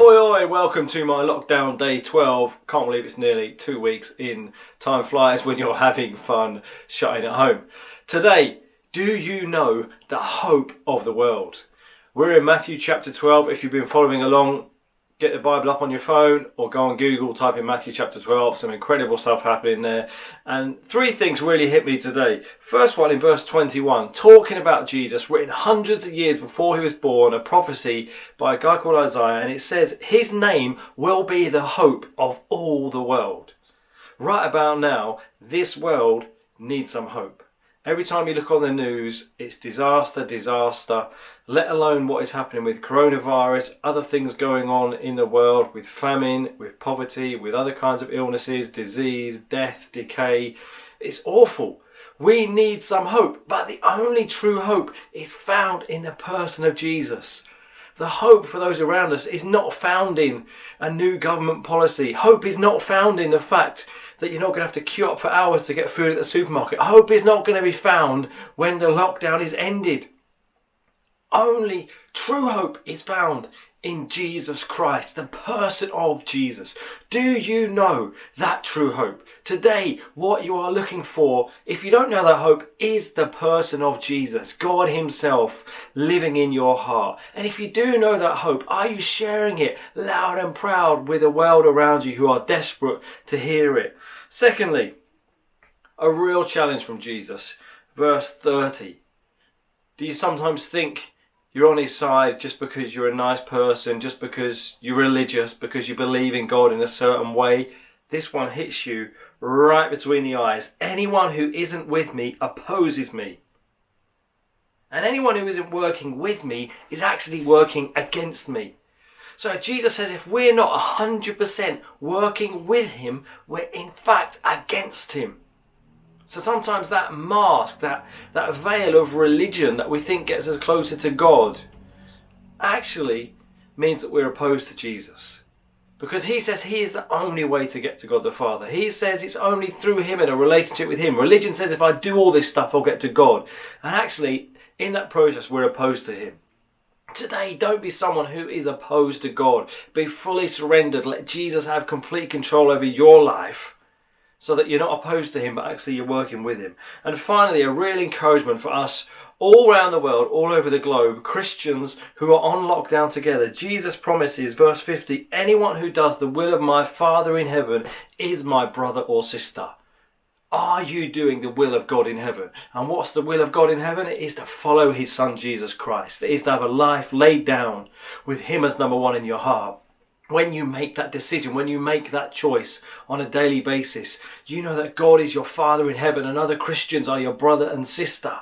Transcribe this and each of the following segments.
Oi, oi, welcome to my lockdown day 12. Can't believe it's nearly 2 weeks in. Time flies when you're having fun shutting at home. Today, do you know the hope of the world? We're in Matthew chapter 12. If you've been following along, get the Bible up on your phone or go on Google, type in Matthew chapter 12. Some incredible stuff happening there. And three things really hit me today. First one in verse 21, talking about Jesus, written hundreds of years before he was born, a prophecy by a guy called Isaiah. And it says, his name will be the hope of all the world. Right about now, this world needs some hope. Every time you look on the news, it's disaster, disaster, let alone what is happening with coronavirus, other things going on in the world with famine, with poverty, with other kinds of illnesses, disease, death, decay. It's awful. We need some hope, but the only true hope is found in the person of Jesus. The hope for those around us is not found in a new government policy. Hope is not found in the fact that you're not going to have to queue up for hours to get food at the supermarket. Hope is not going to be found when the lockdown is ended. Only true hope is found in Jesus Christ, the person of Jesus. Do you know that true hope? Today, what you are looking for, if you don't know that hope, is the person of Jesus, God himself living in your heart. And if you do know that hope, are you sharing it loud and proud with the world around you who are desperate to hear it? Secondly, a real challenge from Jesus. Verse 30. Do you sometimes think you're on his side just because you're a nice person, just because you're religious, because you believe in God in a certain way? This one hits you right between the eyes. Anyone who isn't with me opposes me. And anyone who isn't working with me is actually working against me. So Jesus says if we're not 100% working with him, we're in fact against him. So sometimes that mask, that veil of religion that we think gets us closer to God, actually means that we're opposed to Jesus. Because he says he is the only way to get to God the Father. He says it's only through him and a relationship with him. Religion says if I do all this stuff, I'll get to God. And actually, in that process, we're opposed to him. Today, don't be someone who is opposed to God. Be fully surrendered. Let Jesus have complete control over your life so that you're not opposed to him, but actually you're working with him. And finally, a real encouragement for us all around the world, all over the globe, Christians who are on lockdown together. Jesus promises, verse 50, anyone who does the will of my Father in heaven is my brother or sister. Are you doing the will of God in heaven? And what's the will of God in heaven? It is to follow his son Jesus Christ. It is to have a life laid down with him as number one in your heart. When you make that decision, when you make that choice on a daily basis, you know that God is your Father in heaven and other Christians are your brother and sister.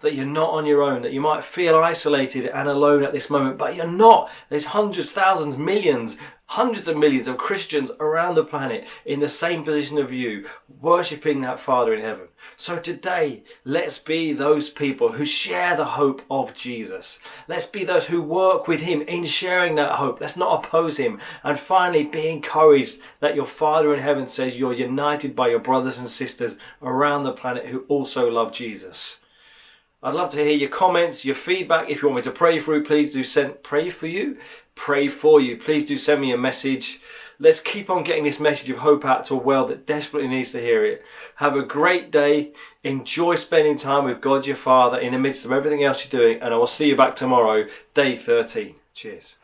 That you're not on your own, that you might feel isolated and alone at this moment, but you're not. There's hundreds, thousands, millions, hundreds of millions of Christians around the planet in the same position of you, worshipping that Father in heaven. So today, let's be those people who share the hope of Jesus. Let's be those who work with him in sharing that hope. Let's not oppose him. And finally, be encouraged that your Father in heaven says you're united by your brothers and sisters around the planet who also love Jesus. I'd love to hear your comments, your feedback. If you want me to pray for you, please do pray for you. Please do send me a message. Let's keep on getting this message of hope out to a world that desperately needs to hear it. Have a great day. Enjoy spending time with God your Father in the midst of everything else you're doing. And I will see you back tomorrow, day 13. Cheers.